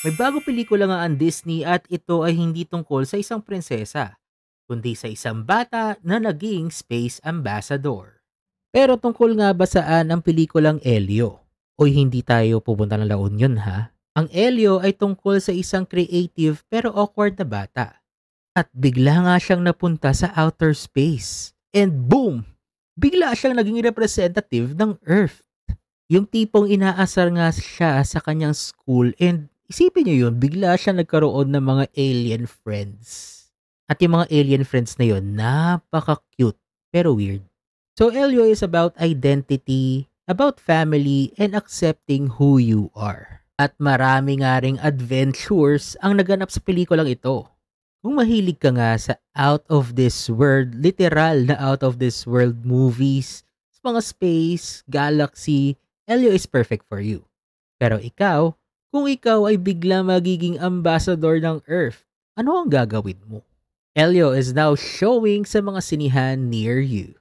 May bago pelikula nga ang Disney at ito ay hindi tungkol sa isang prinsesa, kundi sa isang bata na naging space ambassador. Pero tungkol nga ba saan ang pelikulang Elio? O hindi tayo pupunta ng La Union ha? Ang Elio ay tungkol sa isang creative pero awkward na bata. At bigla nga siyang napunta sa outer space. And boom! Bigla siyang naging representative ng Earth. Yung tipong inaasar nga siya sa kanyang school and isipin niyo yun, bigla siya nagkaroon ng mga alien friends. At yung mga alien friends na yun, napaka-cute pero weird. So Elio is about identity, about family, and accepting who you are. At marami nga ring adventures ang naganap sa pelikulang ito. Kung mahilig ka nga sa out of this world, literal na out of this world movies, sa mga space, galaxy, Elio is perfect for you. Pero ikaw, kung ikaw ay bigla magiging ambassador ng Earth, ano ang gagawin mo? Elio is now showing sa mga sinihan near you.